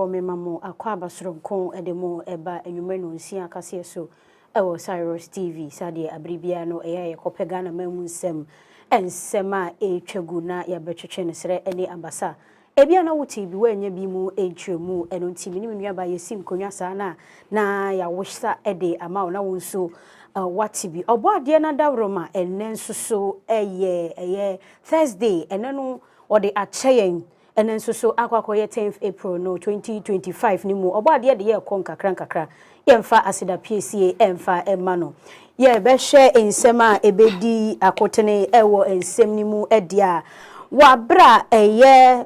me mamu akwa basronko edemo eba enwumenu nsia kase so ewo Cyrus TV sade abribia no eya yekopega na mamu nsem ensema etwagu na yabetwetwe ne sere ene ambasa ebia na wuti bi wanya bi mu etwemu eno ntimi ni menua ba yesim konwa saa na ya wishsa ede ama na wonso wati bi obo ade na dawroma enen so eye Thursday enenu ode acheyen enen so akwakoye 10th April no 2025 ni mu obo ade de ye kon kakra yemfa asida PCA emfa emano ye be hwe ensema ebedi akotene ewo ensem ni mu edia wabra eye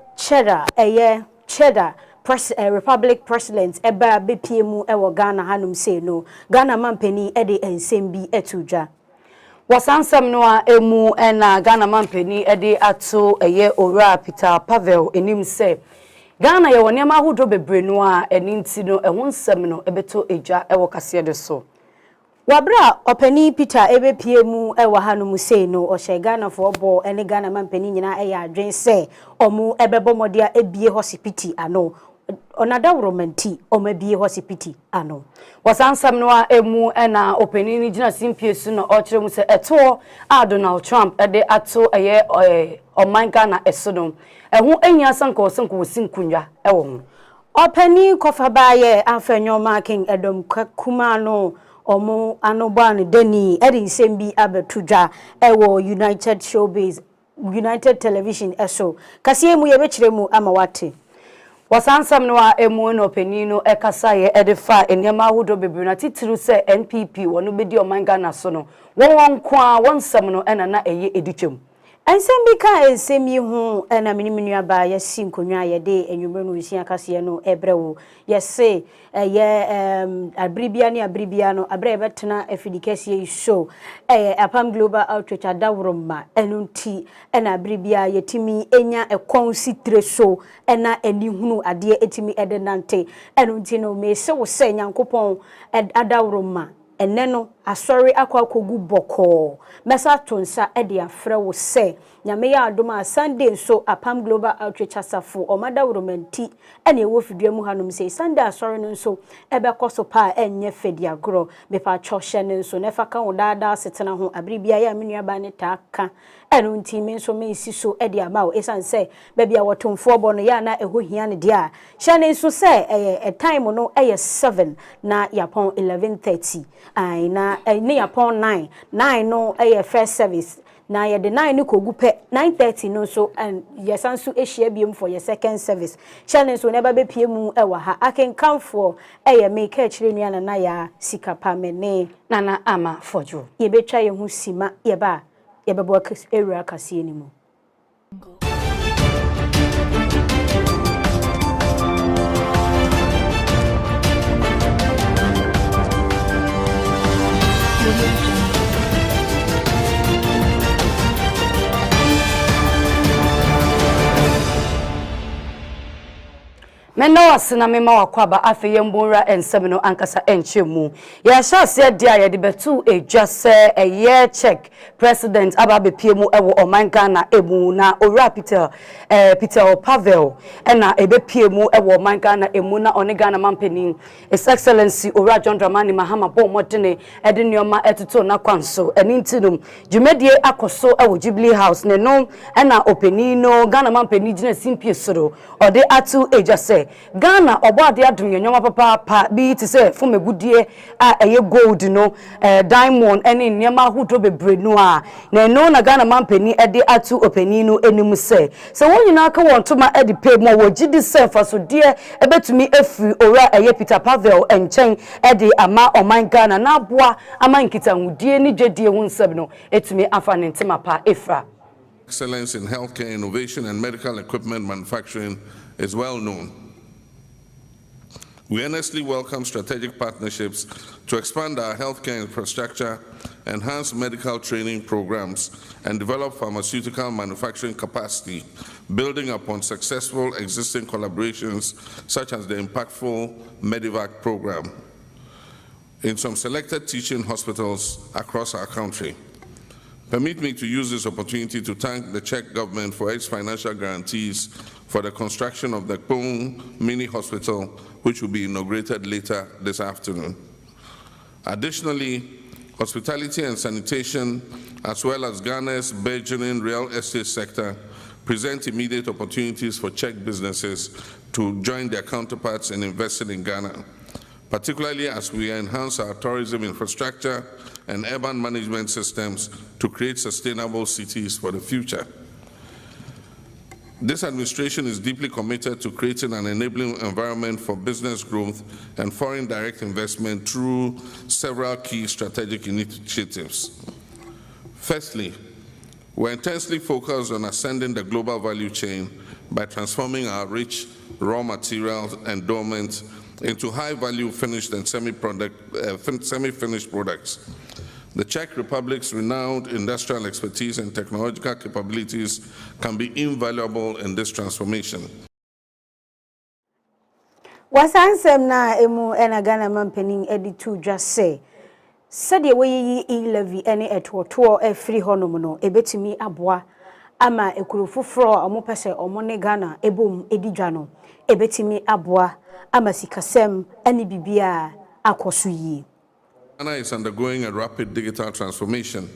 cheddar Republic President eba BPM ewo Ghana hanum say no Ghana mampeni ede ensem bi etudwa wasansam no a emu na Ghana mampeni ede ato eye ora Peter Pavel enim say Ghana ye wonema ahodo bebre no a eninti no ehun nsem no ebeto eja ewo kase de so wabra opani Peter ebepiem ewo hanum say no o she Ghana for bo ene Ghana mampeni nyina eya adwen say omu ebebo modia ebie hospital ano onada romanti omabie hospital ano wasansam no a emu na opani ni gina simpiesu no o kire mu se eto a Donald Trump ede ato eye oman Ghana esodom ehun enya sanko sinkunwa ewo ho opani kofabaye afanyoma king edom kuma no omo anoban deni edi sembi abetudwa ewo United Television eso kase mu yebekire mu amawate wasansam no a emu no opani no ekasaye edifa enema ahodo bebre na titiru se NPP wono bedi oman Ghana so no won kwa wonsam no na eye editwem ensem bi ka ensem yi hu na menimenu ba yesi nkonwa yede enwumenu nsia kase no ebrewo yese abribia no abre betena afidikese show Apam Global Outreach adawroma enunti na abribia yetimi enya ekonsitre show na enihunu ade etimi edenante enunti no mese wo se nyankopon adawroma eneno asori akwakogu boko mesa tonsa ede afre wo se nyame ya adoma Sunday so Apam Global Outreach asafo omada romanti ene wo fidua mu hanom se Sunday asori no so ebe koso pa enye fedia gro me pa choshe ne so nefa ka wo dada setena ho abribia ya menua ba ne ta ka eno ntimi so me isi so ede ama wo esan se bebia wotomfo bo no ya na eho hia ne dia shane so se time no 7 na yapon 11:30 ai na ni yapon 9 no first service na ye the 9 ni kogu pe 9:30 no so and yesanso ehia biem for your second service shane so neba be piemu ewa ha akenkan for me ka chire nua na ya Sikapa mene nana ama Fordjour ye betwa ye hu sima ye ba ye bebo area kase ni mu Mena wasena mema wakwaba afeye mbonra ensem no ankasa enchemu ya shase dia ye de betu ejase eye check president ababe piemu ewo oman Ghana emu na ora Peter Pavel na ebe piemu ewo oman Ghana emu na one Ghana mampeni His Excellency ora John Dramani Mahama bo modene ede nioma etuto na kwanso eni ntinum jumedie akoso ewo Jubilee House ne no na openi no Ghana mampeni gina simpiesoro ode atu ejase Ghana obade adum nyoma papa bi ti se fomegudie a eye gold no diamond ene niema hodo bebre no a na no na Ghana mampeni ede atu openi no enimu se wonyina aka wontoma ede pay mo wo gidi se faso die ebetumi efri ora eye Peter Pavel enchen ede ama oman Ghana na aboa ama nkita hudie ni dwedie hu nsem no etumi afa ne ntema pa efra. Excellence in healthcare innovation and medical equipment manufacturing is well known. We earnestly welcome strategic partnerships to expand our healthcare infrastructure, enhance medical training programs, and develop pharmaceutical manufacturing capacity, building upon successful existing collaborations such as the impactful Medivac program in some selected teaching hospitals across our country. Permit me to use this opportunity to thank the Czech government for its financial guarantees for the construction of the Apam mini hospital, which will be inaugurated later this afternoon. Additionally, hospitality and sanitation, as well as Ghana's burgeoning real estate sector, present immediate opportunities for Czech businesses to join their counterparts in investing in Ghana, particularly as we enhance our tourism infrastructure and urban management systems to create sustainable cities for the future. This administration is deeply committed to creating an enabling environment for business growth and foreign direct investment through several key strategic initiatives. Firstly, we're intensely focused on ascending the global value chain by transforming our rich raw materials endowment into high-value finished and semi-finished products. The Czech Republic's renowned industrial expertise and technological capabilities can be invaluable in this transformation. Wasansem na emu ena Ghana mampening editu just say. Sadia we levy any etoto free honom no ebetimi aboa ama ekurofofro amopese omone Ghana ebom edidwa no ebetimi aboa ama sikasem ani bibia akoso yi. Ghana is undergoing a rapid digital transformation.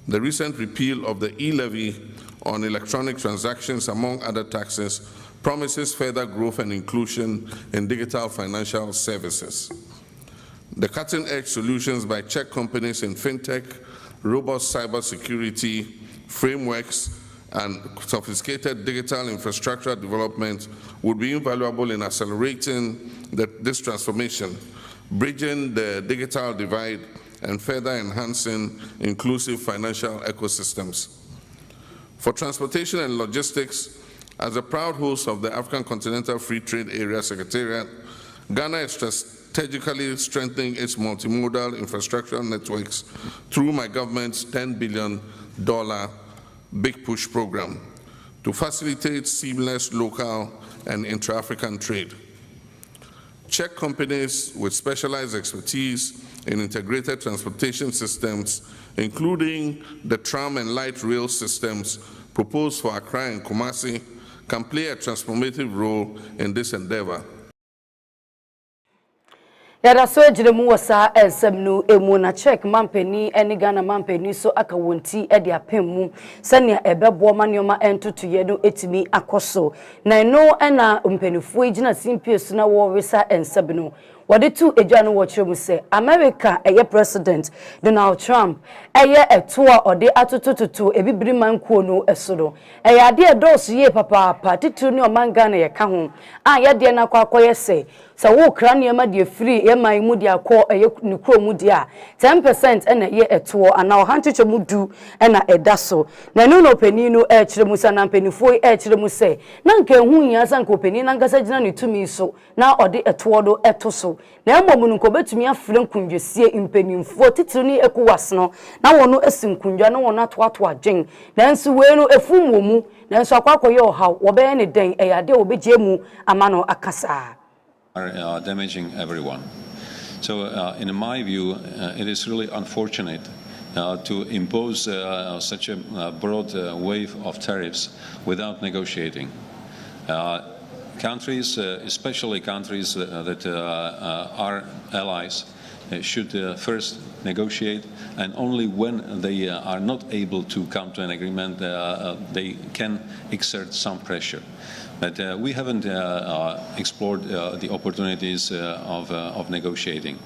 The recent repeal of the e-levy on electronic transactions, among other taxes, promises further growth and inclusion in digital financial services. The cutting-edge solutions by Czech companies in fintech, robust cybersecurity frameworks, and sophisticated digital infrastructure development would be invaluable in accelerating this transformation, bridging the digital divide, and further enhancing inclusive financial ecosystems. For transportation and logistics, as a proud host of the African Continental Free Trade Area Secretariat, Ghana is strategically strengthening its multimodal infrastructure networks through my government's $10 billion Big Push program to facilitate seamless local and intra-African trade. Czech companies with specialized expertise in integrated transportation systems, including the tram and light rail systems proposed for Accra and Kumasi, can play a transformative role in this endeavor. Yada so ejiremu wasa esemnu emu na Czech mampeni eni Ghana mampeni so aka wonti ede apem mu sania ebebo manioma entutuye no etimi akoso na eno ena mpenifu ejina simpies na wo resa ensebno wade tu ejano wo kyeremu se America eye president Donald Trump eye etoa ode atotototo ebibiri mankuo no esoro eye ade edoso ye papa titu ni omanga na ye ka ho a yade na kwakoye se sa wo krane ma de free e man mu de akọ eye ne kro mu de a 10% ena ye eto ana o hancheche mu du ena edaso na no no pani no e kyeremu sa na panifo e kyeremu se na nka hu nya sa nka pani na ngasa gina ne tumi so na ode eto do etoso na emom no ko betumi afre nkundwesie mpanimfo titiri ni ekowas no na wono esinkundwa na wono atoato adwen na nso we no efumu mu na nso akwakoye ohaw wo be ne den e yade obegye mu amano akasa are damaging everyone. So in my view, it is really unfortunate to impose such a broad wave of tariffs without negotiating. Countries, especially countries that are allies, should first negotiate, and only when they are not able to come to an agreement, they can exert some pressure. But we haven't explored the opportunities of negotiating.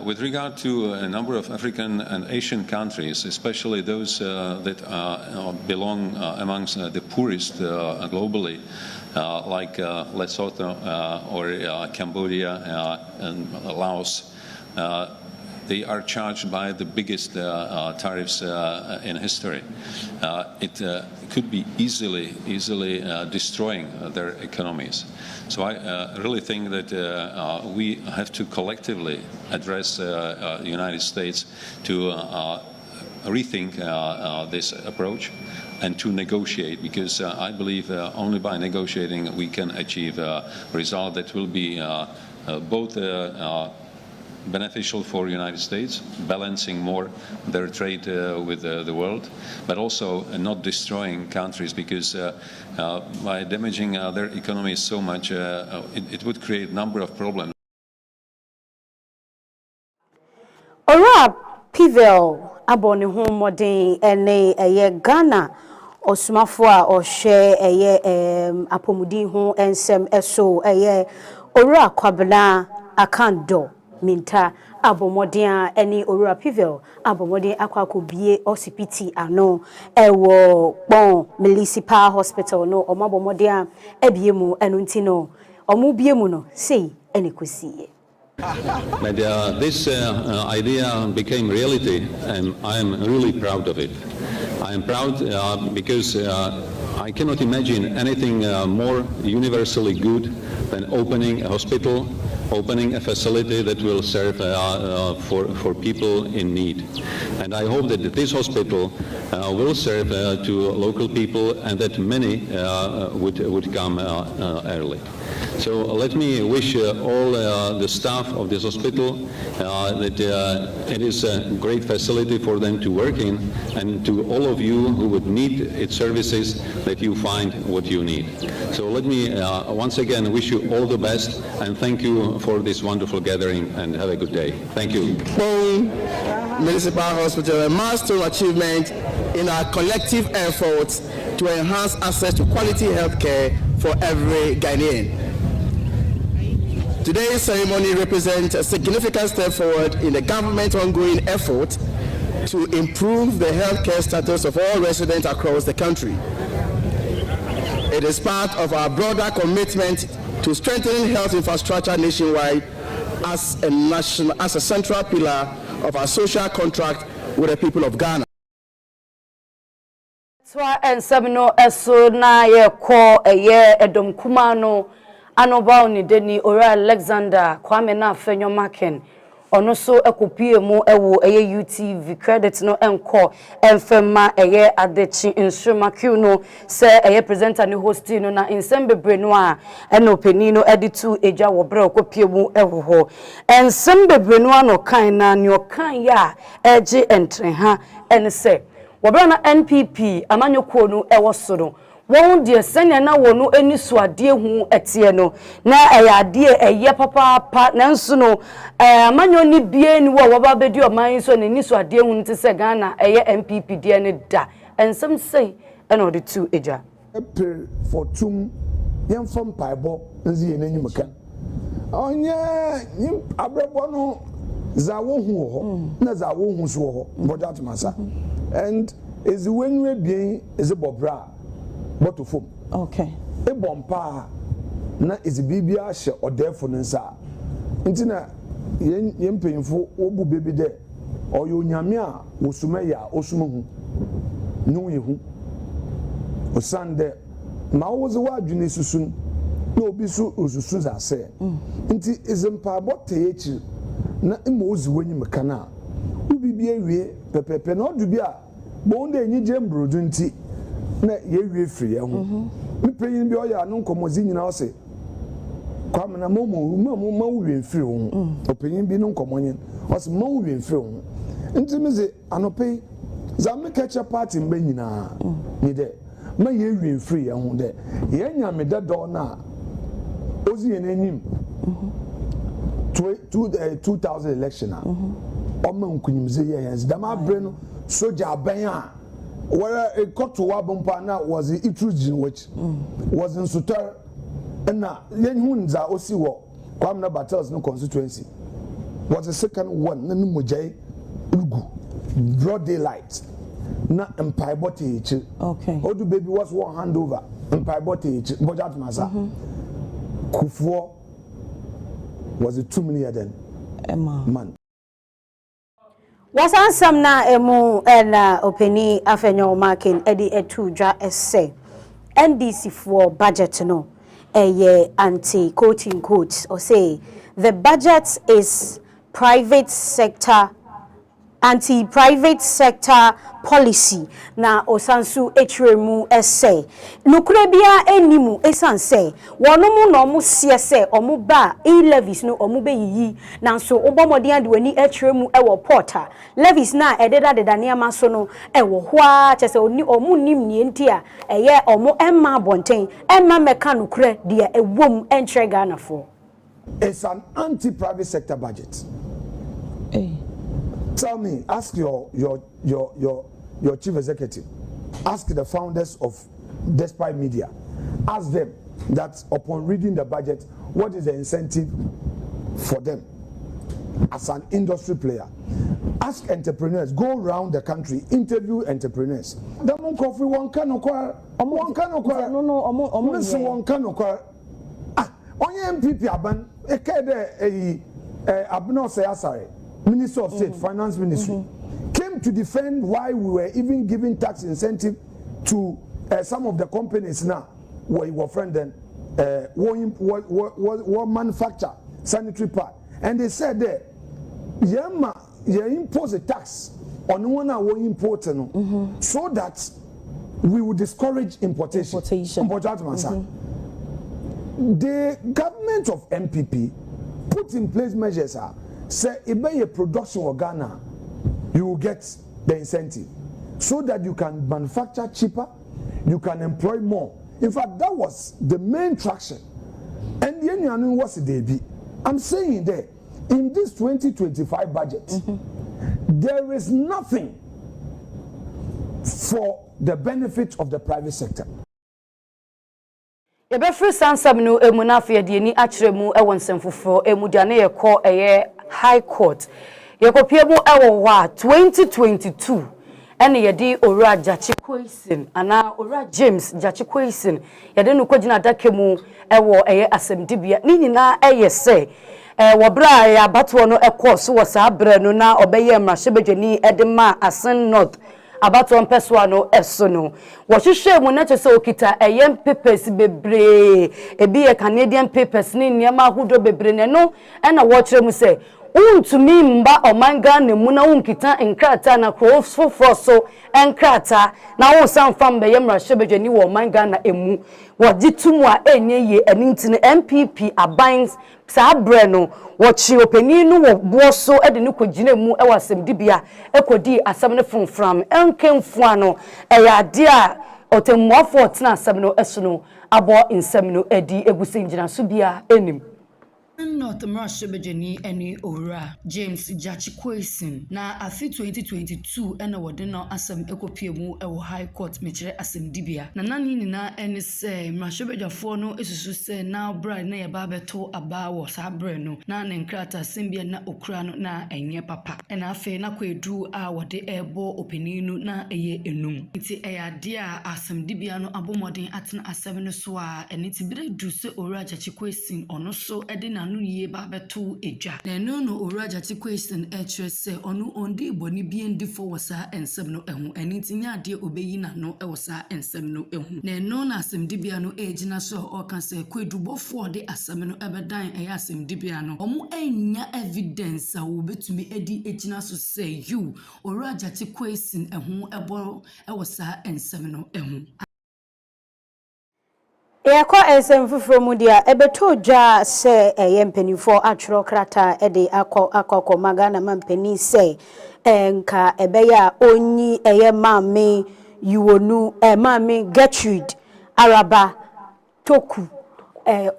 With regard to a number of African and Asian countries, especially those that belong amongst the poorest globally, like Lesotho or Cambodia and Laos, they are charged by the biggest tariffs in history. It could be easily destroying their economies. So I really think that we have to collectively address the United States to rethink this approach and to negotiate, because I believe only by negotiating we can achieve a result that will be both beneficial for the United States, balancing more their trade with the world, but also not destroying countries, because by damaging their economies so much, it would create a number of problems. Ora Pivel aboni ho modern ene Ghana osumafo a ohwe apomudin ho ensem eso ora kwabena akando minta abomodin ene ora Pivel abomodin akwakobie osipiti ano ewo bon municipal hospital no omabomodin ebiemu enu ntino omubiemu no sei ene kwesiye. But this idea became reality, and I am really proud of it. I am proud because I cannot imagine anything more universally good than opening a hospital, opening a facility that will serve for people in need. And I hope that this hospital will serve to local people, and that many would come early. So let me wish all the staff of this hospital that it is a great facility for them to work in, and to all of you who would need its services, that you find what you need. So let me once again wish you all the best, and thank you for this wonderful gathering, and have a good day. Thank you. Municipal Hospital, a milestone achievement in our collective efforts to enhance access to quality health care for every Ghanaian. Today's ceremony represents a significant step forward in the government's ongoing effort to improve the healthcare status of all residents across the country. It is part of our broader commitment to strengthening health infrastructure nationwide as a central pillar of our social contract with the people of Ghana. Twa ensemino eso na ye ko edom kumano anoba ni deni ora Alexander Kwame na Afenyo Maken ono so ekopie mu ewo UTV credit no enko enfema adechi Nsroma no se presenter ni hosti no na nsem bebre no a enopeni no editu eja wo bre okopie mu ewo ho ensem bebre no ano kan na ni okan ya eje entre ha ense wobra na NPP amanyoko no ewo so no won de senya na wonu eni suade hu etie no na eye papa nanso no amanyo ni bie ni wo ba bedi o man so na eni suade hu nti se Ghana MPP de ne da ensem sei e no de tu eja April for tum yem fam paibo nzi ye nanyim ka onye abrebo no za wo hu ho na za wo hu so ho bodat masa and is when we bien is bobra bottle foam. Okay. E bompa na is bibia hye odefo nsa. Ntina yen pemfo obu bebi de oyo nyame a wosume ya osumu nu yehu. Osande ma woze wadwene susun na obi su osusun za se. Nti izimpa bote echi na imozi wanyim kana. Ubibia wie pepepe na odubi a bonde enyi jembrodu nti na yewie free ya ho me penyin bi oya no nkomozi nyina o se kwam na mo wie free ho openyin bi no nkomonyin o se mo wie free ho nti me ze anope za me catch party mba nyina ni de ma yewie free ya ho de ye nya me de do na ozi ye n'enyim 2000 election o ma nkunyimze ye yes da ma bre no soja aban a where a got to Wabumpana was the Itrujin, which was in Sutar, and now Yenhunza Osiwo, Kwamna Battles no constituency, was the second one, Nanumujay Ugu, broad daylight, not Empire Botage. Okay. Odu baby was one handover, Empire Botage, Bojat Masa. Kufuor was a 2 million man. Wasansam na emu na openi Afenyo Maken edi etudwa esse NDC for budget no anti quote in quotes or say the budget is private sector anti-private sector policy na osansu hremu essay nukure bia enimu esan say wonomu no mu sie say omu ba e-levies no omu be yiyi nanso obomode ade wani hremu ewo porter levies na ededa deda ne ama so no ewo hoa chese oni omu nim nie ntia eye omu emma bonten emma meka nukure dia ewom entre Ghana for. It's an anti-private sector budget. Tell me, ask your chief executive, ask the founders of Despite Media, ask them that upon reading the budget, what is the incentive for them as an industry player? Ask entrepreneurs, go around the country, interview entrepreneurs. The one coffee one can acquire, one can acquire, one can acquire. Only MPP aban, a kede abno say asare. Minister of State, Finance Ministry, came to defend why we were even giving tax incentive to some of the companies now, where your friend then, what manufacture sanitary pad. And they said that, you impose a tax on one hour important, so that we would discourage importation. The government of MPP put in place measures say if a production of Ghana, you will get the incentive so that you can manufacture cheaper, you can employ more. In fact, that was the main traction. And the end was the be. I'm saying that in this 2025 budget, there is nothing for the benefit of the private sector. Ebefri sansam no emunafe de ni akyeremu e wonsemfofo emudiane ye kɔ eye High Court. Yekopiemu ewo wa 2022 ene yedi Owura Jachikwoisin ana Owura James Jachikwoisin yede no kogina dakemu ewo eye asɛmdibia ni nyina eye se wobra ya bato no ekɔ so wasa abre no na obeye mrahebedwani edema Asen North abato mpeswa no eso no wo hwehwe mu na kyese okita eyem papers bebre ebi ye Canadian papers ni niam ahodo bebre ne no na wo kyerɛ mu se untumi mba omanga ne mu na unkita nkrata na krofofo so nkrata na wo sanfam be yemra hyebedwani wo omanga na emu wo gitumu a enye ye anintine MPP abans sa abre no wo chi opani no wo boso de ne kogina mu e wasemdibia ekodi asam ne fonfram enkemfu ano eyade a otemmuafo otena asam no eso no abo nsam no edi egusinjina so bia enim North Mrashebejani eni Owura James Jachikwoisin na afi 2022 ena wode no asem ekopiemu ewo High Court mekire asɛmdibia na nani nyina eni se Mrashebejafo no esusu se na bra na ye ba beto aba wo sabre no na ne nkrata sembia na okura no na enye papa ena afi na kwedu a wode ebo openinu na eye enum nti eyade a asɛmdibia no abomoden atena asɛm no so a eni tibire du se Owura Jachikwoisin ono so edi na no ye ba beto eja na no no Owura Jachikwoisin ekyere se ono ondi boni biendi fo wasa ensem no ehu eni tinya ade obeyi na no ewasa ensem no ehu na no na asɛmdibia no ejina so oka se kwedubofo de asɛm no ebedan eya asɛmdibia no omo enya evidence a wobetumi edi ejina so say you Owura Jachikwoisin ehu ebo ewasa ensem no ehu Yako ensem mu dia ebeto dwa se yempanifo atworo krata ede akọ magana mampani se nka ebeya onyi mame yuonu mame Gertrude Araba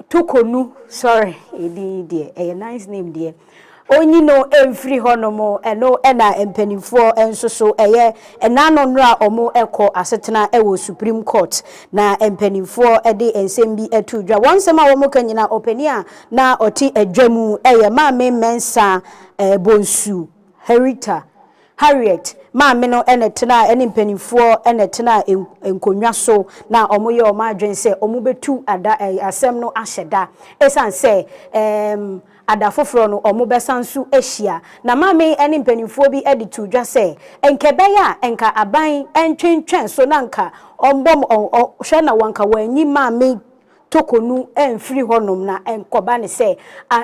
Tokonu sorry edi nice name there onyi no emfiri honomo eno ena empanifo ensoso enano nra omo ekọ asetena ewo Supreme Court na empanifo ede ensembi etudwa wonsema womo kanyina opania na oti adwamu maame mensa bonsu Harriet maame no enetena empanifo enetena enkonwa so na omo ye omo adwen se omo betu ada asem no ahyeda esan se adafoforo no omobesansu ehia na mame eni mpanimfo bi editu dwa se enkebeya enka aban entwentwen so na nka ombom hwe na wanka wanyi mame tokonu enfiri honom na enkoba ne se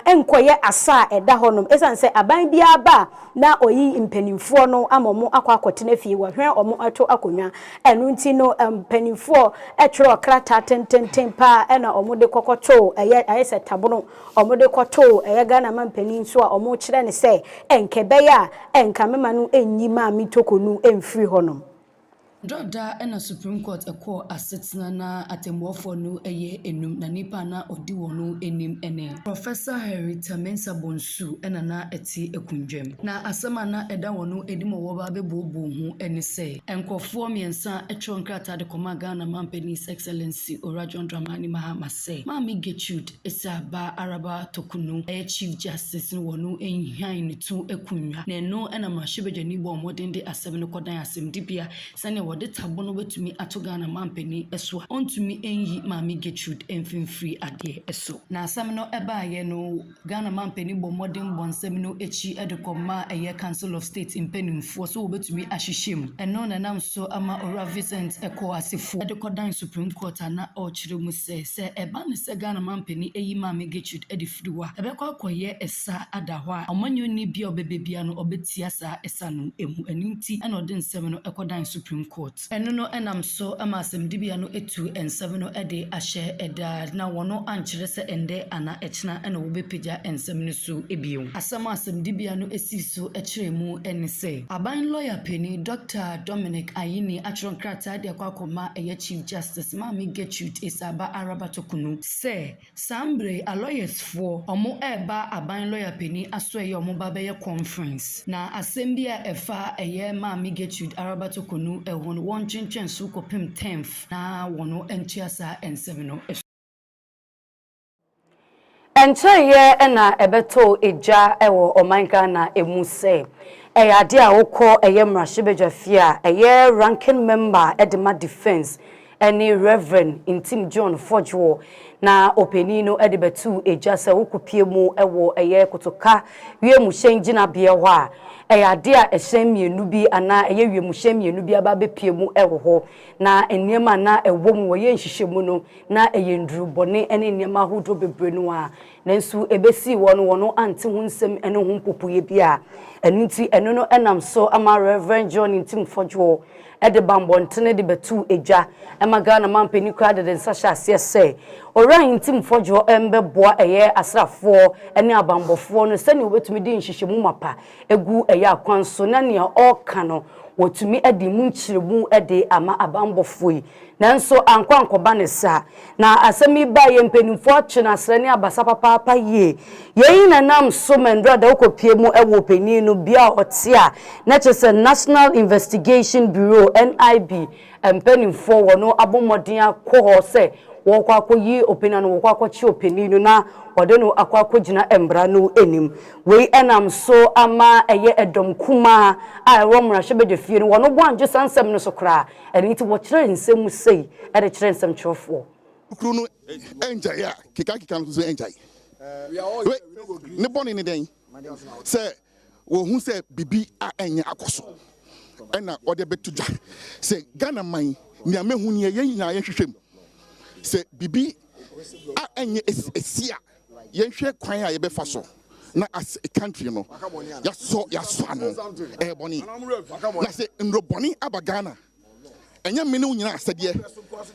enkoye asa eda honom esan se aban bia ba na oyi mpanimfo no amomo akwa fie wa hwen omo ato akonwa enu nti no mpanimfo etwero krata tenten pa na omo de kokoto ayese tabono omo de koto Ghana mampanin so a omo kire ne se enkebeya enkamema no enyima mi tokonu enfiri honom. Drada ena Supreme Court eko asetna na atemwofo no eye enum na nipa na odi wono enim ene Professor Herita Mensa Bonsu ena na eti ekundwem na asema na eda wono edim owoba bebobo hu ene se enkofo miensa etwo nkrata de koma Ghana Mampanis Excellency Orajon Dramani Mahama se Mami Gertrude Esaba Araba Tokunu Chief Justice wono enhwan ne tu ekunwa na eno ena mahwebejani bo modern de asem no kodan asem dibia sane wode tabono betumi ato Ghana Mampani eso ontumi enyi Mami Gertrude enfimfiri ade eso na asem no ebaaye no Ghana Mampani bo modern bonsem no echi edekoma eye Council of State impenimfo so wobetumi ahyehyem eno na nam so ama Ora Vincent eko asefo edekodan Supreme Court na ochire mu se eba ne se Ghana Mampani eyi Mami Gertrude edifiriwa ebekwa akoye esa adahwa omanyo ni bia obebebia no obetia sa esa no emu enunti ena ode nsem no ekodan Supreme Court eno no enam so ama asem dibia no etu ensem no ede ahye eda na wono ankyere se ende ana echna ena wobepeja ensem no so ebio asem dibia no esi so ekiremu ene se aban lawyer penny Dr. Dominic Ayini atron krata de akoma eye Chief Justice Mami Gertrude Esaba Araba Tokunu se sambre a lawyers for omo eba aban lawyer penny aso eye omo ba be conference na asem bia efa eye Mami Gertrude Araba Tokunu ehon won chinchin so kopim 10th na wono enchiasa ensem no encheye na ebeto eja ewo omanka na emuse ade a wokọ eye mrashibejafia eye ranking member edema defense any Reverend Intim John Fordjour na openino edibetu eja se wokopie mu ewo eye kotoka wiemuhyen gina bie ho a ade a ehyen mienu bi ana eye wiemuhyen mienu bi aba bepie mu ewo ho na eniema na ewo mu woye nhyehyemu no na eye ndurubone ene eniema hodo bebre no a nansu ebesi wono ante hu nsem ene hu mpopoye bia enunti eno no enam so ama Reverend John Intim Fordjour ede bambontene de betu eja ema Ghana Mampani kwa de nsahya ase ora Intim Fordjour embeboa eye asrafo ene abambofo no sene obetumi di nhyehyemu mapa egu eye akwanso na ne oka no wotumi edi mu nkyiremu ede ama abambofo nanso ankwankoba ne sa na asemi ba ye mpanimfo atwe na asrane abasa papa ye yeyi na nam so mendra da okopie mu ewo paninu no bia otia na chese National Investigation Bureau NIB mpanimfo wono abomodin akọ se wokwa akoyi openia no wokwa akochi openinu na ode no akwa akogina embra no enim we enam so ama eye edom kuma a romrahwebe fie no wono boanje sansem no so kra eniti wo kire nsem sei ede kire nsem chofo kru no enja ya kika no so enja ne boni ne den se wo hu se bibi a enya akoso ena ode betuja se Ghana man ni amehu ni ye nyina ye hwehwem se bibi a enye esia ye hwe kwan a ye befa so na as a country no ya so ano boni na se ndro boni aba Ghana enye mene nyina asede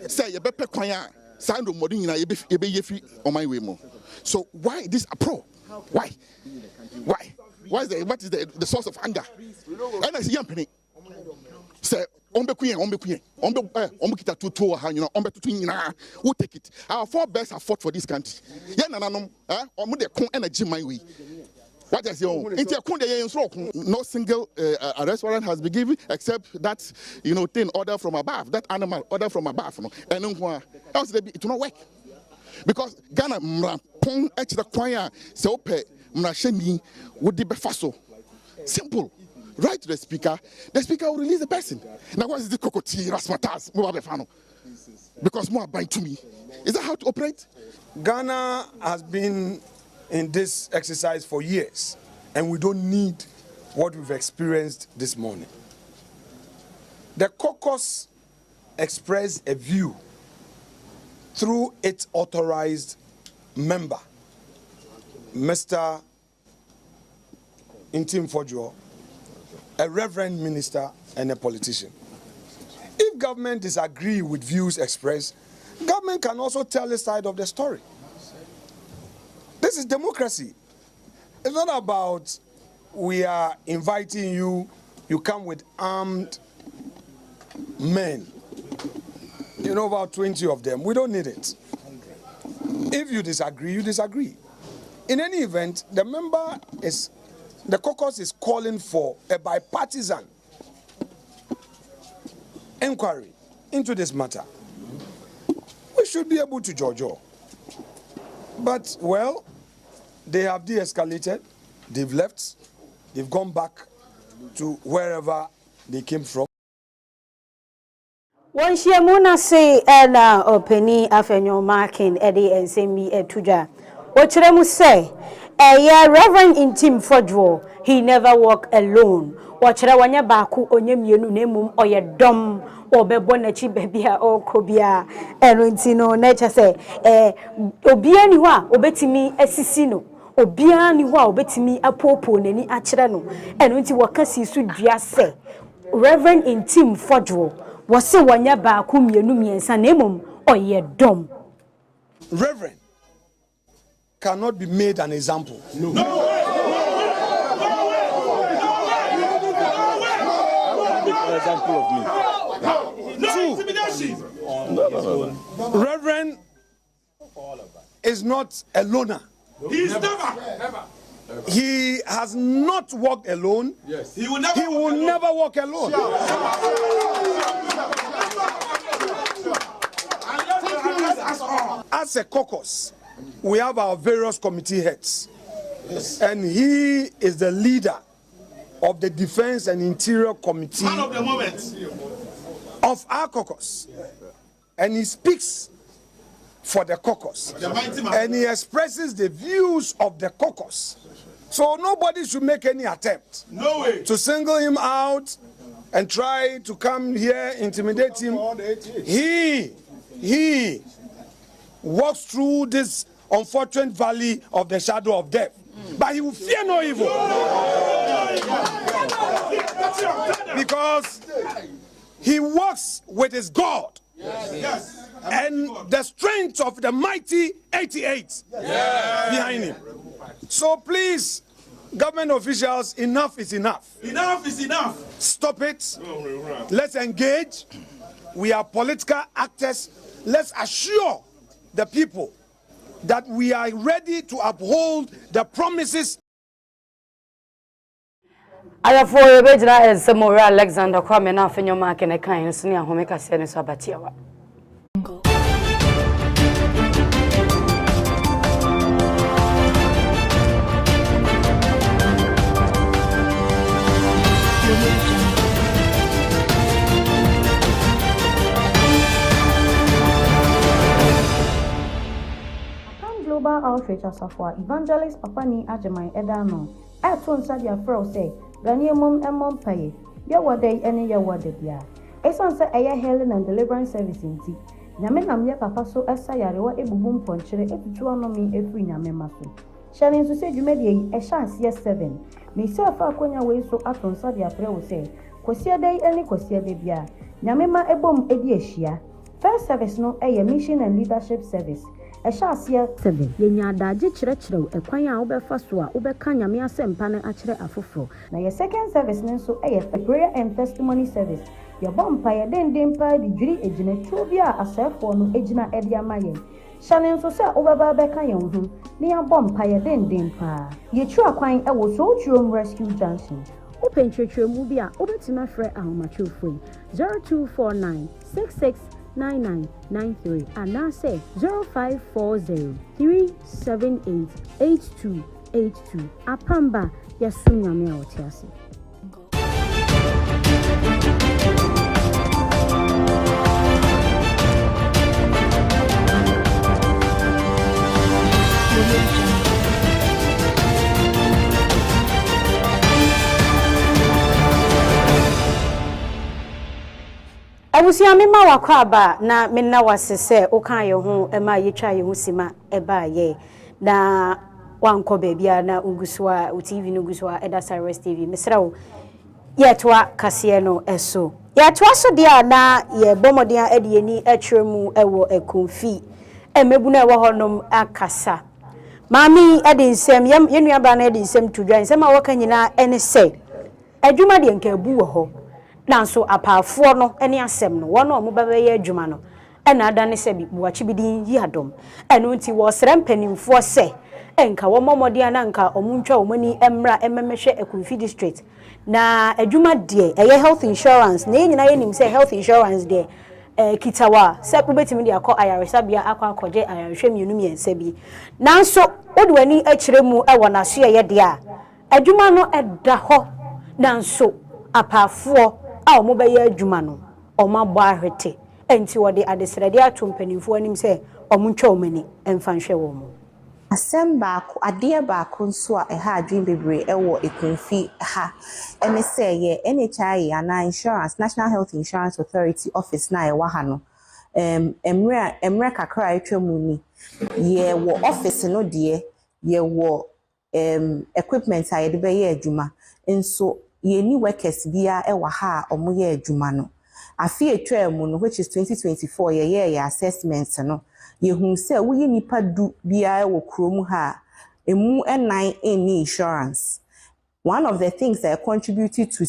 se ye bepe kwan a sa ndro modi nyina ye be yefi oman we mo. So why this approach? Why is what is the source of anger? And I say yampene say ombekuye kita tutu ha you know ombetutu nyina who take it. Our four best have fought for this country. Ye nananom omo de kon energy my way. What is your no single arrest warrant has been given except that thing order from above, that animal order from above. And else it will not work. Because Ghana pon extra choir so pe mrasheni would be faso. Simple. Write to the speaker will release the person. Now what is the kokoti rasmatas because more bind to me. Is that how to operate? Ghana has been in this exercise for years, and we don't need what we've experienced this morning. The caucus expressed a view through its authorized member, Mr. Fordjour, a reverend minister and a politician. If government disagree with views expressed, government can also tell its side of the story. This is democracy. It's not about we are inviting you, you come with armed men. You know, about 20 of them. We don't need it. If you disagree, you disagree. In any event, the caucus is calling for a bipartisan inquiry into this matter. We should be able to judge all. But, well, they have de-escalated, they've left, they've gone back to wherever they came from. One share mona say ela openi afenyo marking edi ensemi etuja. Ochiremu say Reverend Intim Fordjour, he never walk alone. Wachira wanya baku onye mienu nemum oye dom obebo na chi bebia o kobia eno ntino na cha say obia ni ho a obetimi asisi no obia ni ho a obetimi apopo nani akire no eno nti wakasi su dua say Reverend Intim Fordjour wase wanya baku mienu miensa nemum oye dom. Reverend cannot be made an example. No. Example of me. No. Reverend is not a loner. He's never. He has not walked alone. Yes. He will never walk alone. As a caucus, we have our various committee heads. Yes. And he is the leader of the Defense and Interior Committee of our caucus. And he speaks for the caucus. And he expresses the views of the caucus. So nobody should make any attempt to single him out and try to come here, intimidate him. He walks through this unfortunate valley of the shadow of death. But he will fear no evil. Because he walks with his God. Yes. And the strength of the mighty 88 behind him. So please, government officials, enough is enough. Enough is enough. Stop it. Let's engage. We are political actors. Let's assure the people that we are ready to uphold the promises. Ayafo yebejira esemora Alexander Kwame na afenyo mark ne kan so ne ahome kase ne so abatiawa. Global Outreach Asafwa Evangelist Papani Ajamai Edano Aton Sadia Fro say Raniumum and Paye Yawadey and Yawadebia Eson say Aya Healing and Deliverance Service in tea Yaminam ya papa so Esayariwa Ebubum Ponchere Etuanomi Efri Yamemasu Shannon to say you made a chance yes 7 Me say a Falconia way so Aton Sadia Fro say Kosia day any Kosia debia Yamema Ebom Ediashia First service no a mission and leadership service Eshasia 7 yenya daje kyerɛkyerɛw ekwan a wobefa so a wobɛka nyame asɛmpa ne akyerɛ afoforo na your second service ne nso prayer and testimony service your bompa ye denden pa di dwiri ejina tuo bi a asɛfo no ejina ede amaye hyane nso sɛ wobɛba bɛka yɛn ho ne ya bompa ye denden pa ye tru akwan ɛwɔ so Tuom Rescue Junction open twetwemu bi a wobɛtuma frɛ ahomatwofo 0249 9993 and now say 0540 378 8282 Apamba Yasunyame Otiasi. Ebusia me ma wakwa aba na me na wasese okan ye ho e ma ye twa ye ho sima e ba ye na wanko bebia na uguswa TV no uguswa eda Cyrus TV mesrawo yetwa kase no eso yetwa so dia na ye bomodia ede ni atwemu ewo ekonfi emebu na ewo honom akasa mami ede nsem yenua ba na ede nsem tudwan nsem a waka nyina ene se adwuma de nka ebu wo ho nanso apafo no ene asem no wono omo babaye adwuma no ena adane se bi buachi bidin yi adom eno nti wo sere mpanimfo se enka wo momode na nka omuntwa omani emra ememehwe ekonfi district na adwuma de eye health insurance na nyina yenim se health insurance de kitawa se kubetimi de akọ ayaresabia akọ akọje ayarehwe mienu miense bi nanso odwani akiremu ewo na so ye de a adwuma no eda ho nanso apafo a omo baye adwuma no omabọ ahwete enti wode adesrede ato mpanimfo anim se omuntwa omani emfanhwe wo mo asem baako ade baako nso a eha adwin bebre ewo ekonfi ha ene se ye NHI ana insurance National Health Insurance Authority office na ewa ha no emre kakra etwemu ni ye wo office no de ye wo equipment a ye de be ye adwuma nso ye ni workers bia ewa ha omo ye adwuma no afi etwemu no which is 2024 ye assessment no Yehun se wo nipa du bia wo krom ha emu enan any insurance. One of the things that contributed to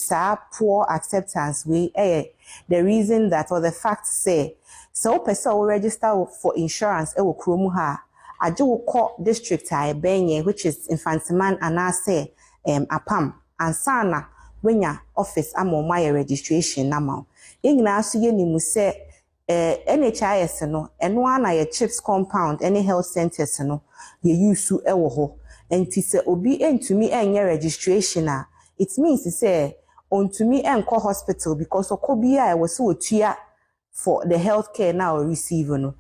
poor acceptance the reason that or the fact say so person will register for insurance wo krom ha aje wo call district a benye which is Infantiman anase Apam ansana wenya office amoma registration nama enyina aso ye nimu se NHIS no eno ana ye chips compound any health centers no ye use ewo ho enti se obi entumi enye registration a it means say ontumi enko hospital because okobia e wose otua for the healthcare now receive no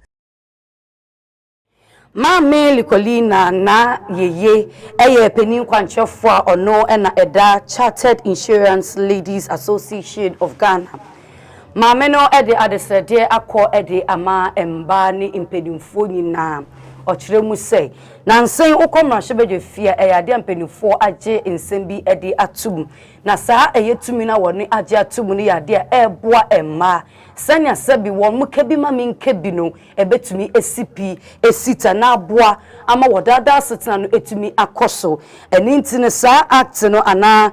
Mame Likolina na yeye eye penin kwanchefo a ono na eda Chartered Insurance Ladies Association of Ghana. Mame no ede adesrede akọ ede ama emba ni impedimfo nyina ochiremu sei na nsen ukomra hyebeje fia eyade impedimfo age nsem bi ede atum na saa eyetumi na woni age atum ni yade eboa emma sanya sabi won mukebi ma minkebi no ebetumi esipi esita na aboa ama wodada asetena no etumi akoso eni ntine saa act no ana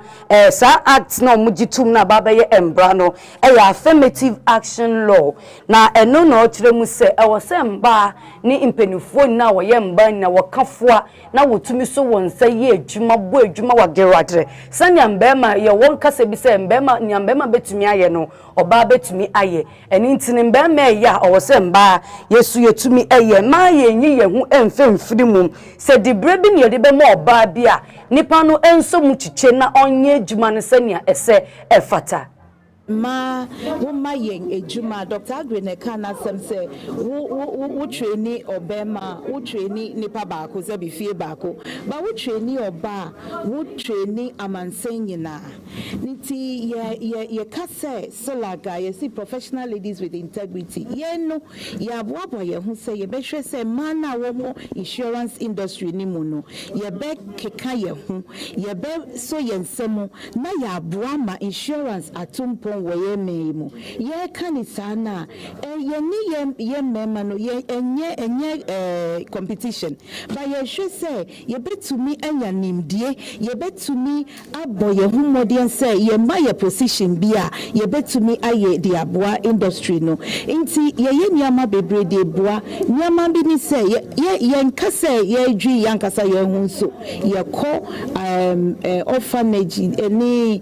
saa act no mugitum na babaye embra no affirmative action law na eno no ochiremu se ewo se mba ni impenifo na woye mba na wokafoa na wotumi so wonsa ye adwuma bo adwuma wageradre sanya mbema ye won kasa bi se mbema nyambema betumi aye no oba betumi aye eni ntine mbema ya owo se mba yesu yetumi aye ma ye nyi ye hu emfemfiri mum se dibre bi ne ye de be ma oba bia nipa no enso mu chiche na onye adwuma ne sanya ese efata ma wo ma yen ejuma Dr. Agrene kana sem se wo traini obema wo traini nipa baako se bi fie baako ba wo traini oba wo traini amansen nyina nti ye kase solaga ye see professional ladies with integrity ye no ya boabo ye hu se ye be hwe se mana wo mo insurance industry ni mu no ye be keka ye hu ye be so ye nsemo na ya boa ma insurance atumpo woye meimu ye kanisana ye ni ye mema no ye enye competition ba ye hwe se ye betumi anya nimdie ye betumi abo ye humodien se ye ma ye position bia ye betumi aye di aboa industry no nti ye nyama bebre de boa nyama bi ni se ye nkase ye dwi yankasa ye hu so ye ko orphanage ni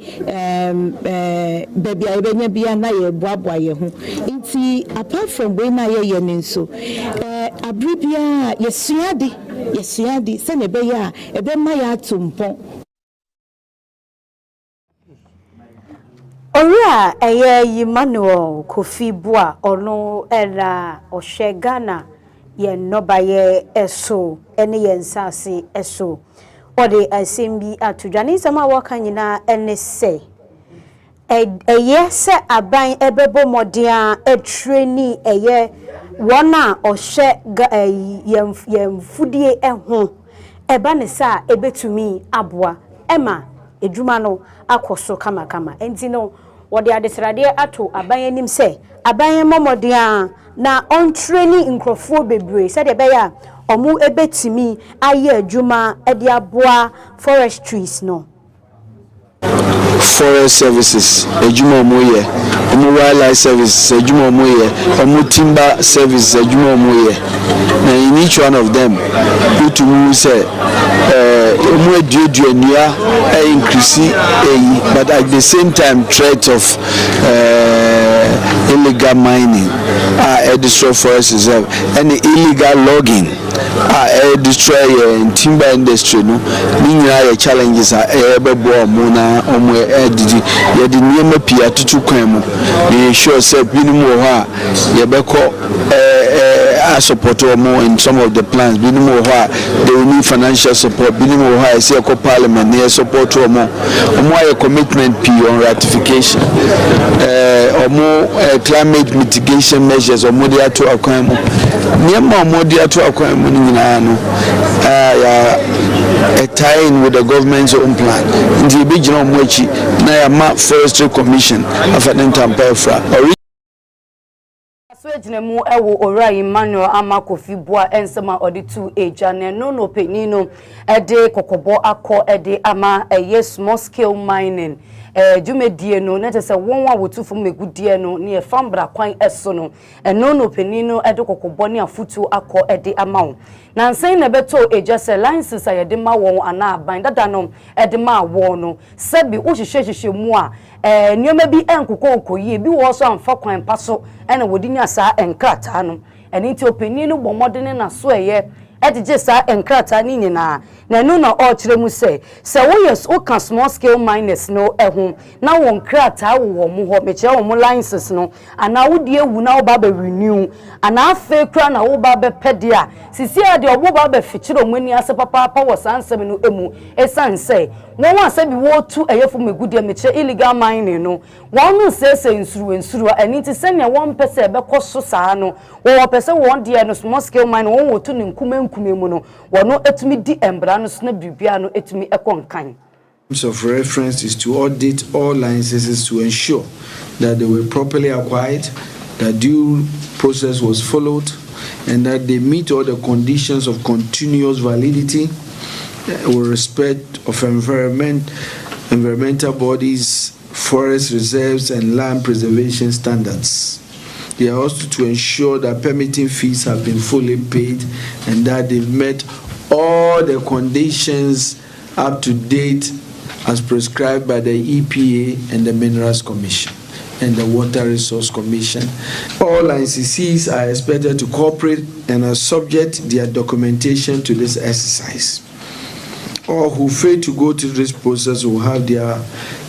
baby benya bia na ye boaboa ye hu nti apart from we na ye nso abribia ye suade se ne be ya ebe ma ya atumpon Oria eye Emmanuel Kofi Bua ono era ohwe Ghana ye nobaye eso ene ye nsase eso ode asembi atudwane sama waka nyina ene se yes, a bang ebebo modia a trainee a year wana or share yem foodie e home ebanesa ebe to me abwa Emma ejumano akoso kama entino what the adesrade ato aban anim say aban momodia na on training nkrofo bebre said ebeya omu ebetimi aye adwuma e de aboa forestries no forest services ejuma omoye wildlife services ejuma omoye timber services ejuma omoye na in each one of them put to say omo eduenua increase but at the same time threat of illegal mining destroy forest reserve and illegal logging destroy timber industry no ninya challenges ebebo na didi ye di niema pia tutu kwan mu ye sure say binim wo ha ye beko support more in some of the plans binim wo ha they will need financial support binim wo ha say ko parliament ne support more a commitment p on ratification climate mitigation measures omo dey to akwan mu niema omo dey to akwan mu nyina no a tie-in with the government's own plan. The original Mochi, Nayama Forestry Commission, of an Intampefra. Swejnemu ewo ora Emmanuel Amakofi boa ensema oditu ejane no penino ede kokobo akọ ede ama small scale mining jumedie no na tese wonwa wotufu megudie no ne fambra kwan eso no no penino ede kokobo ne afutu akọ ede ama na nsen na beto ejase license ayede ma won ana aban dada no ede ma wo no sebi wo hwehwehwehwe mu a nioma bi enkokokoyi bi wo so amfa kwan paso ena wodinya saa enkrata no eni ti openi no bomodene na so edije saa enkrata ni nyina na no na o kire mu se wo yes o ka small scale miners no ehun na won krata wo mu ho me kire wo licenses no ana wodi ewu na wo ba be renew ana afa kra na wo ba be pedia sisi ade obo ba be fikire mu ani ase papa wo sansem no emu esanse won wa se bi wo tu eyefo megudie me kire illegal mining no won no se nsuru ani ti se ne won pese be koso saa no wo pese won de no small scale mining won wo tu ne nkume no wono etumi di embra no so na bibia no etumi ekonkan. Terms of reference is to audit all licenses to ensure that they were properly acquired, that due process was followed, and that they meet all the conditions of continuous validity with respect of environmental bodies, forest reserves, and land preservation standards. They are also to ensure that permitting fees have been fully paid and that they've met all the conditions up to date as prescribed by the EPA and the Minerals Commission and the Water Resource Commission. All licensees are expected to cooperate and are subject their documentation to this exercise. All who fail to go through this process will have their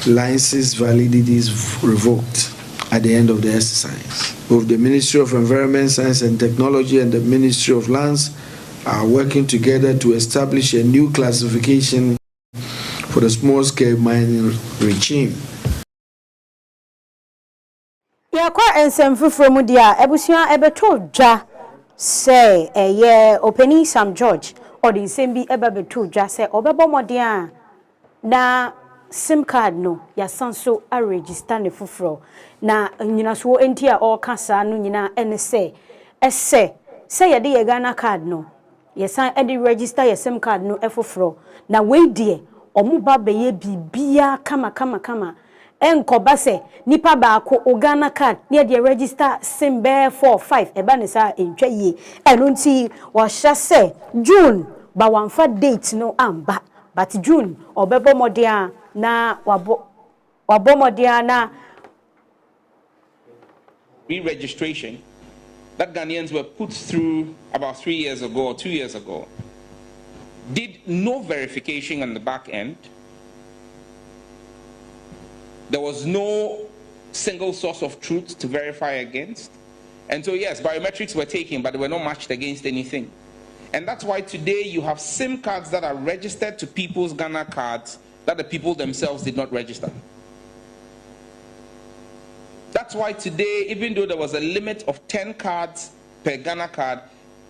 license validities revoked at the end of the exercise. Both the Ministry of Environment, Science and Technology and the Ministry of Lands are working together to establish a new classification for the small-scale mining regime. Yakwa ensem from dia ebusia ebeto dwa say openi Sam George or the same be eba beto dwa say obebo modia na SIM card no ya sanso a register ne fufro na nyina so entia o kasa no nyina ene say ye de ye Ghana card no ye san e de register ye SIM card no efufro na we die omu ba be ye bibia kama enkoba se nipa ba ko o Ghana card ne de register SIM be 45 eba ne sa entwa ye eno nti wo hya se June ba wanfa date no amba but June obebo modia na wabomodiana re-registration that Ghanaians were put through about 3 years ago or 2 years ago did no verification on the back end. There was no single source of truth to verify against. And so yes, biometrics were taken, but they were not matched against anything. And that's why today you have SIM cards that are registered to people's Ghana cards that the people themselves did not register. that's why today, even though there was a limit of 10 cards per Ghana card,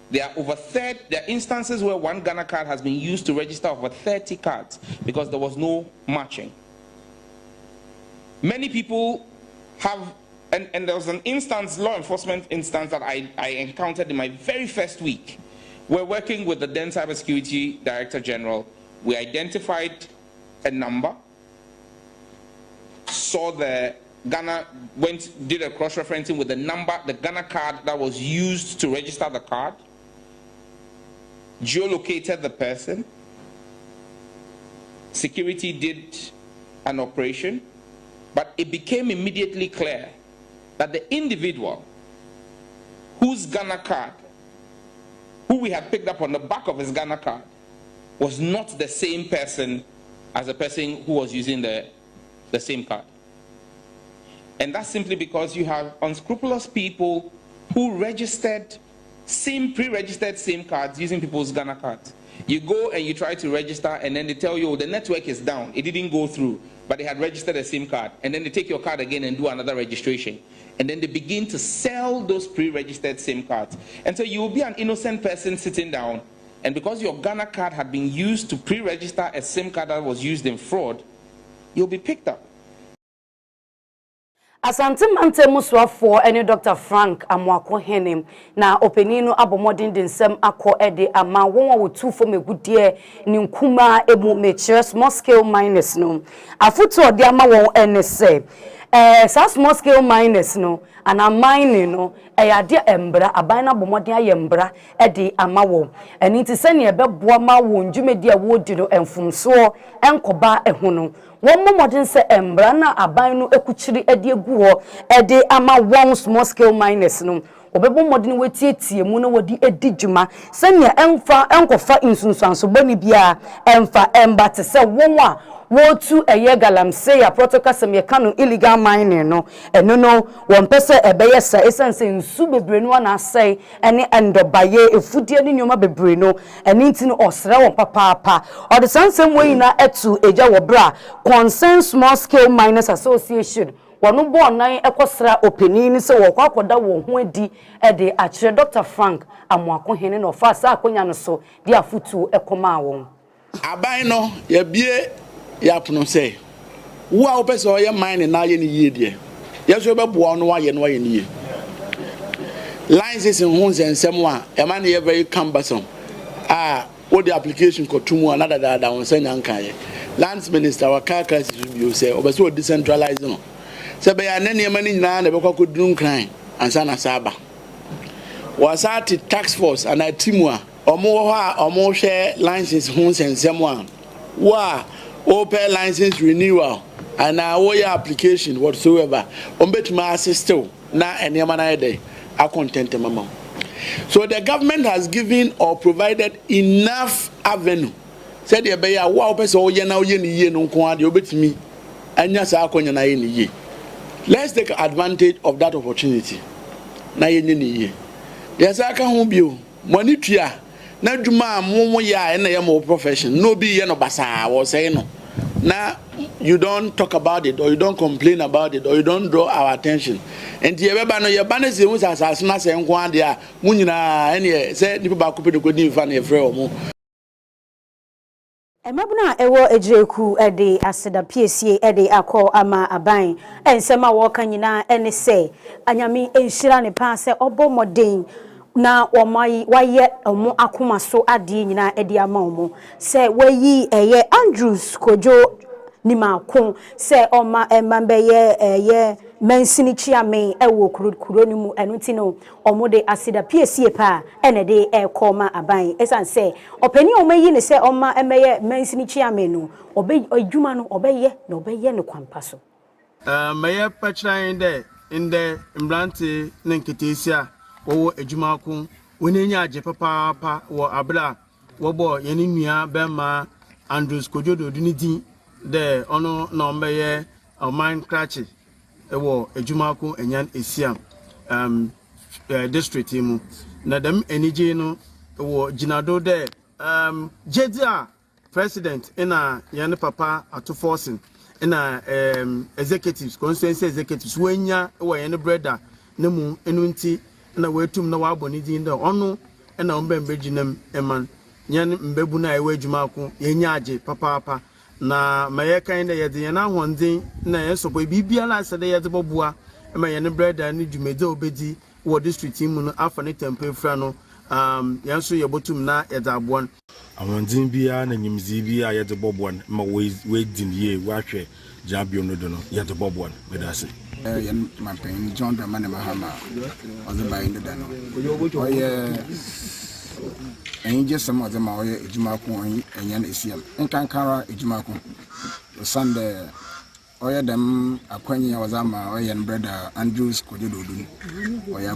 there are instances where one Ghana card has been used to register over 30 cards because there was no matching. Many people have, and there was an instance, law enforcement instance that I encountered in my very first week. We're working with the then Cybersecurity Director General. We identified a number, saw the Ghana, did a cross-referencing with the number, the Ghana card that was used to register the card, geolocated the person, security did an operation, but it became immediately clear that the individual whose Ghana card, who we had picked up on the back of his Ghana card, was not the same person as the person who was using the same card. And that's simply because you have unscrupulous people who registered pre-registered SIM cards using people's Ghana cards. You go and you try to register, and then they tell you, oh, the network is down. It didn't go through, but they had registered a SIM card. And then they take your card again and do another registration. And then they begin to sell those pre-registered SIM cards. And so you will be an innocent person sitting down, and because your Ghana card had been used to pre-register a SIM card that was used in fraud, you'll be picked up. Asante mante muswafo ene Dr. Frank Amwako Henem na openinu abomodin densem akọ ede ama won wo tufo megudie ni nkuma emu mechere small scale miners no afutu ode ama won ene se sa small scale miners no ana mining no eyade embra aban na abomodin ayembra ede ama won eni ti se ne ebeboa ma won dwumedi a wodi no enfumso enkoba ehu no one modern say embra na aban no ekuchiri ede eguo ede ama one small scale miners no obebo modern wetietie mu na wodi edijuma senya emfa enkofa insunsuanso bani bia emfa emba te se wonwa wotu eye galamsey ya protocol sem ye kanu illegal mining no eno no won pese ebeye sa esense nsu bebre no na asai ene endobaye efudie ni nyoma bebre no eni nti no osra won papa or the sansem wey na etu eja wo bra Concerned Small Scale Miners Association wonu bo nan ekosra opini se wo kwakoda wo ho adi ede akire Dr. Frank Amwako Hene no fa sa akonya no so di afutu ekoma won aban no ye bie ya pono say wo a opese o ye mine na ye ni yie de ye so be boa no wa ye ni yie license in homes and semwa e man ye very cumbersome what the application ko tumu another that won say nyankan ye Lands Minister wakaka you say obeso decentralize no se be ya nene mani nyina na be kwako dun kran ansa na saba wasati tax force and a team a omo ha omo hwe license homes and semwa wa open license renewal and our application whatsoever ombetuma assist na enema na dey a content mama. So the government has given or provided enough avenue said the be ya wa person o ye na o ye ni ye no nko ade obetumi anya sa akonya na ye ni ye. Let's take advantage of that opportunity na ye ni ye. There's aka ho bio money tua na dwuma mo ya na ye mo profession no be ye no basa wo say no. Now you don't talk about it or you don't complain about it or you don't draw our attention. And the eba no ye bana se mu asasna se nko ade a mu nyina ene se nipa ba kope de kodi mfa na ye frɛ omo. Emabuna ewo ejireku ede aseda PSA ede akọ ama aban ensema wo kan nyina ene se anyame enhyira ne pa se obo moden na omai waye omo akoma so ade nyina ede ama omo se wayi eye Andrews kojo ni makon se oma embambeye eye mensini chiame ewo kuro ni mu enuti no omo de asida PSA pa ene de ekoma aban esan se opani omayi ne se oma emeye mensini chiame no obe adwuma no obeye na obeye ne kwampa so maye pachran in the imbrante nenketesia wo adwuma ko wonenya age papa wo abra wo bo yeni nua bema Andrews kojodo dunidi de ono na omeye o mind cratch ewo adwuma ko enyan esiam district mu na dem enije no wo ginado de jedia president ina yene papa atoforcing na executives constituency executives wenya wo ye ne brother ne mu enu nti na wetum na wabɔ ne din da ɔno na ɔmbɛmbe ginam eman nyen mbebu na ewe adwuma ko yenya age papa na maye kan da yede ye na honden na ye sopo bibia la sɛ de yede bɔboa ma ye ne brother ne dwumede obedi wo district mu no afa ne tempe fra no yanso ye botum na yede aboan awondin bia na nyimzi bia yede bɔboan ma we din ye wahwɛ jabio no do no yede bɔboan medase yen mapen John de mane mahama on the by in the dano oye enje some of them oye ejuma ko enyan esiam enkankara ejuma ko Sunday oye dem akwanya wazama oye brother Andrews kojododu oye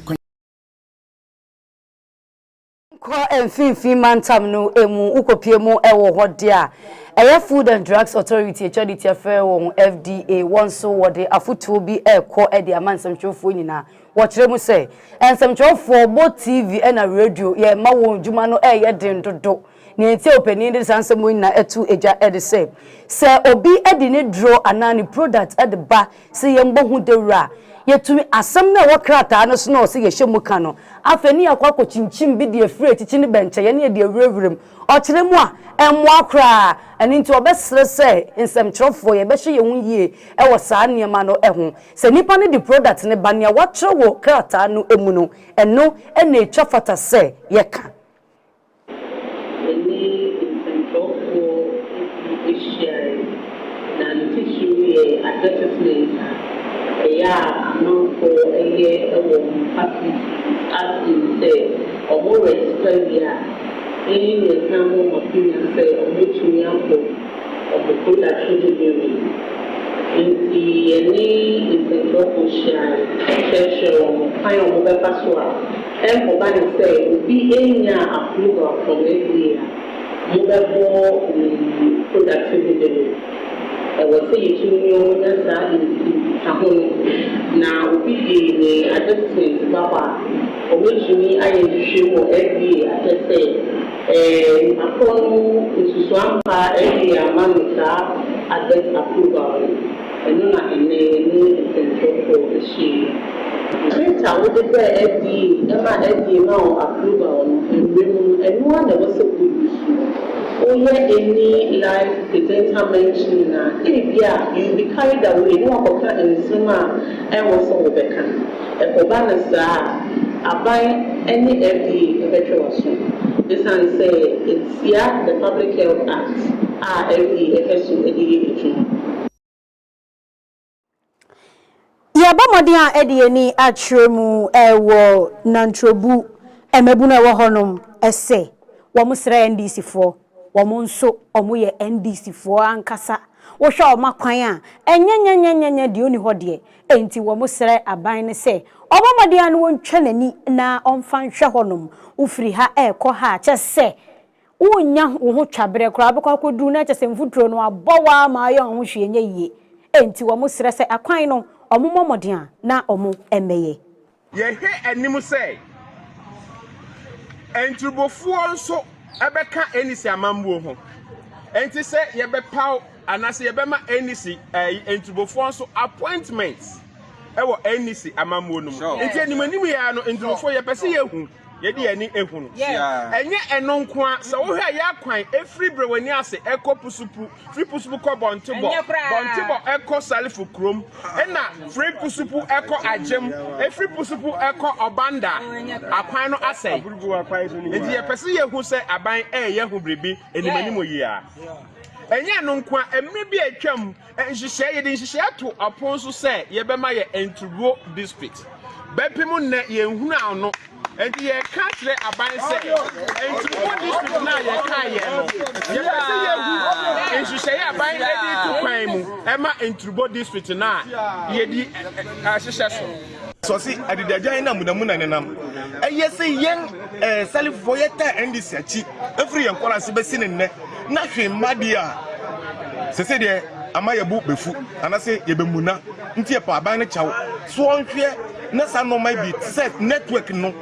kwa emfimfi mantam no emu ukopie mu ewo hode a eye Food and Drugs Authority echodi tiafe won FDA wonso wode afutuo bi ekọ ede amansamtwofo nyina wo kire mu se ensamtwofo bo TV na radio ye ma won djuma no eye den dodo ni enti opani de sansem nyina etu eja ede se obi ede ne draw anani product ede ba se ye mbohu dewura yetumi asem na wokrata no so no se ye hyemu ka no afani akwa chinchim bi de afire tichi ne benche ye ne de awurawuram o kire mu a emu akra ani nti obesre se nsemtrofo ye behye ye hu yie e wo saa niema no ehu se nipa ne di product ne ba ne watre wo krata no emu no eno na etwa fata se ye ka no for a year happy as in say or more register any example of opinion say or which we have of the product should be in the any is a local share kind of mobile password and for banning say will be any approval from every mobile product should be I was saying you now we be the adjustment Baba or which me I show every I just say upon to swampa every manisa adjust approval and not in the central for the she. I would say every now approval and one that was so good. Oh yeah, any life presenter mentioning you'll be carried away. No one can Nsroma and also Rebecca. And for banners I buy any FD eventually. This one say it's the Public Health Act. FD FSU Yaba modia edi atremu ewo nantrobu emebu na ewo honom ese wo musra NDC fo wo nso omo ye NDC fo ankasa wo hwa omakwan a enyanyanyanya de oni hode enti wo musra aban ne se omo modia no wontwa nani na omfa nhwe honom ufiri ha ekọ ha chese wonya wo ho twabere kora abekọ akodu na chese mfuturo no abowa ma ye ho hwe nya yie enti wo musra se akwan no omo momodia na omo emeye ye he anim say entrubofuo nso ebeka enisi amambuo ho enti say ye bepaw anase ye bema enisi entrubofuo nso appointments ewo enisi amambuo no enti animanim ya no entrubofuo ye pese ye hu ye di ani ehu no enye eno nko a so wo hwa ya kwan efri brewani ase ekopusupu free pusupu ko bontibo eko salifu krom ena free pusupu eko ajem efri pusupu eko obanda akwan no ase enti ye pese ye hu se aban ye hu bribi enimani mo yi a enye no nko a emme bi atwam nhihye ye di nhihye ato aponso se ye bema ye entrubo district bepimu ne ye hunu ano enti ye katre aban se entrubo district na ye kan ye no ye pese ye hu nhihye ye aban edi to kwan mu ema entrubo district na ye di ahihye so si adidajan na munamuna nenam eye se yen salifo ye ta ndc achi every yen kwara se besi ne na hwe made a sese de ama ye bu befu anase ye bemuna nti e pa aban ne chawo so onhwe na sa no mai bi set network no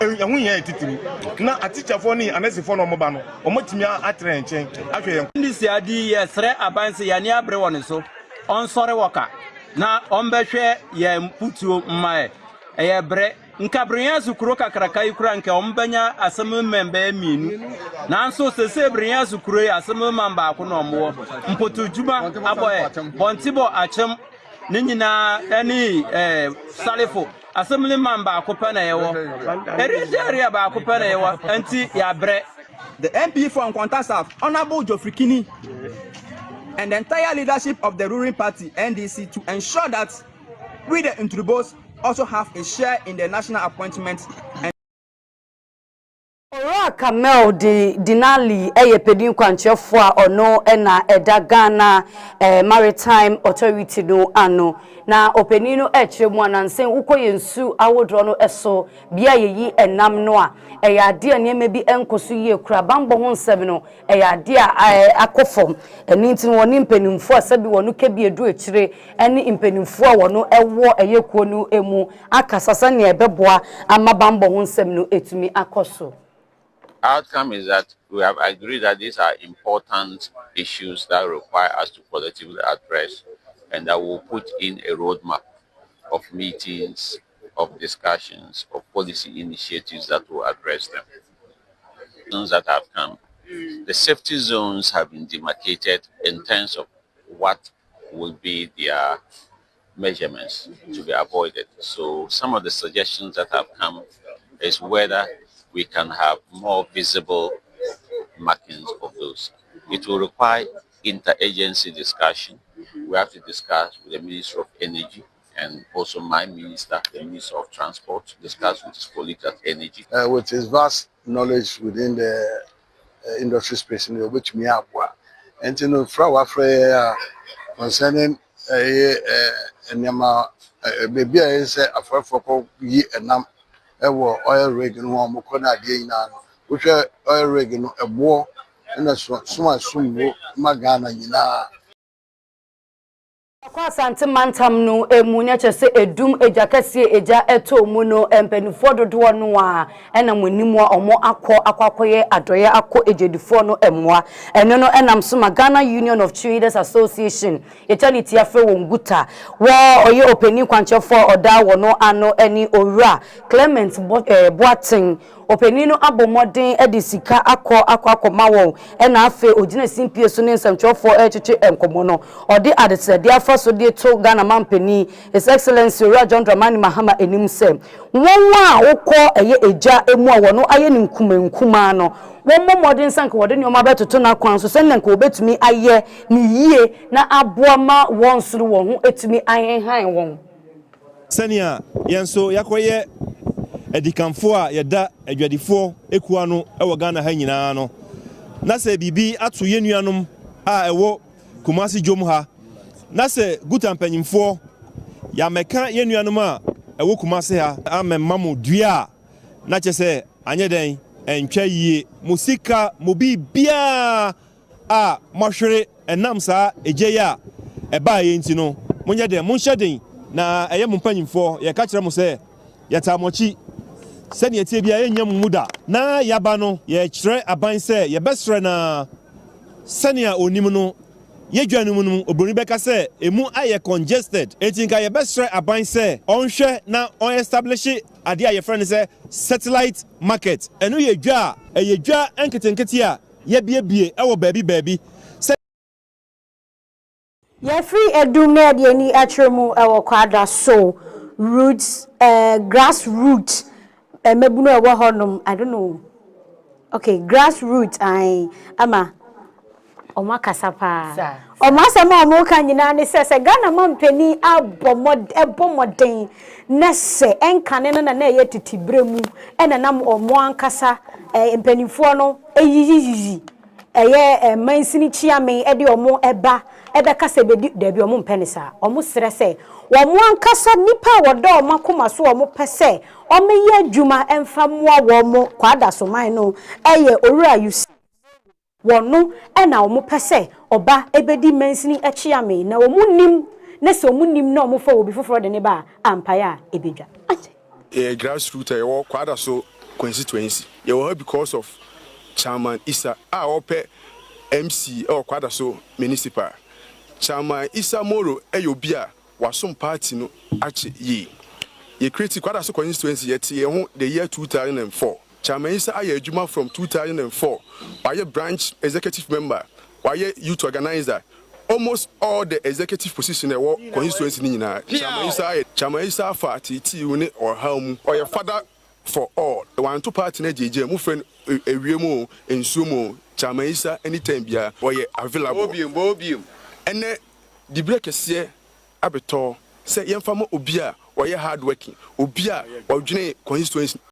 ehun yen titiri na atichafo ni anasefo no moba no omotimi atre nchen ahwe yen ndc adi ye sre aban se ya ni abre won so on sorry waka na on behwe ye mputuo mmae eye bre nka brian zukuro kakraka ikura nke ombanya asem membe mienu nanso sese brian zukuro ya asem mamba ako no mo mputu juma aboye bontibo achem ne nyina ani salifo assembly member akopana yewo area ba akopana yewo anti ya bre the MP for Nkwanta South Honorable Geoffrey Kini and the entire leadership of the ruling party NDC to ensure that we the Intrubos also have a share in the national appointments. Ora Kamel di Dinali eye pedin kwanchefo a ono na eda Ghana Maritime Authority no ano na openi no echiremu anansen ukoye nsu awodro no eso bia yeyi enam no a eya ade aniema bi enkoso yie kura bambo ho nsem no eya ade a akofom eni ntin woni mpanimfo asabi wonu kebi edu echire eni mpanimfo a wono ewo eyekuo no emu akasasa ne ebeboa ama bambo ho nsem no etumi akoso. Outcome is that we have agreed that these are important issues that require us to collectively address, and that we'll put in a roadmap of meetings, of discussions, of policy initiatives that will address them. Zones that have come, the safety zones have been demarcated in terms of what will be their measurements to be avoided. So some of the suggestions that have come is whether we can have more visible markings of those. It will require interagency discussion. We have to discuss with the Minister of Energy and also my minister, the Minister of Transport, discuss with his colleagues at Energy. With his vast knowledge within the industry space, in which me have and you know, concerning maybe I say a for ye and oil rig and one more again, which oil rig and a war and a small soon magana. Kwa sante mantam no emunya chese edum ejakese eja eto mu no empanifo dodo no a ena monimu a omo akwakoye adoye akọ ejedifo no emwa eno no enam so Ghana Union of Traders Association eternity afre wonguta wo oye openi kwanchefo oda wono ano eni owura Clement Boating openino abomodin edisika akọ mawo ena afe ogina simpie so ne nsamtwofo echiche enkomo no odi adesede afa so de to Ghana mampeni His Excellency John Dramani Mahama enim se wonwa wokọ eye eja emu a wono aye ni nkumankuma no won modern sank wode ne oma betoto na kwan so se nka obetumi aye ni yie na aboama won suru won ho etumi ahenhan won senia yenso yakoye edikanfo a yeda adwadifo ekua no ewo Ghana ha nyina no na se bibi ato yenuanom a ewo Kumasi Jom ha na se gutampanyimfo ya meka yenuanom a ewo Kumasi ha amemmamu dua na chese anyeden entwa yie musika mobi bia a mohwere enam saa ejeya eba yenti no munye de munhyeden na eye mumpanyimfo ye ka kire mu se yatamochi sani etie bia enyam muda na yaba no ye kire aban se ye besre na sani a onim no ye dwanum no obroni beka se emu aye congested etinka ye besre aban se onhwe na on establish ade a ye friend se satellite market enu ye dwa eye dwa enketenkete a ye biebie ewo baabi ye free edum na de ni atremu ewo kwada so roots grassroots mebuno ewo honum I don't know okay grassroots ama Oma kasapa Oma sama omo kan nyina ne se Ghana mampeni abomoden na se enkane na ye titibremu ena nam omo ankasa empanifo no eyiyiyi eye mansini chiame de omo ebeka se debi omo mpenisa omo sere se omo ankasa nipa wodo omo akoma so omo pese omo ye adwuma emfamoa womo kwada so man no eye owura yusi wonu ena omo pese oba ebedi mansini echiame na omo nim na se omo nim na omo fa obi foforo de ne ba ampaya ebedwa grassroots e kwada so constituency ye wo because of chairman Isa ope MC or kwada so municipal Chama Isa Moro Eyobia was some party no achi ye. Ye created quite a constituency yet the year 2004. Chama Isa Ayejuma from 2004. By a branch executive member, by a youth organizer. Almost all the executive position in the constituency in Chama Isa for TT unit or home or your father for all. The one two party in JJ, move friend a Remo and Sumo, Chama Isa anytime bia or ye available. Bobium. And the break is here, Abetor, say young farmer Obia or ye hard working, Obia or Jane constituency.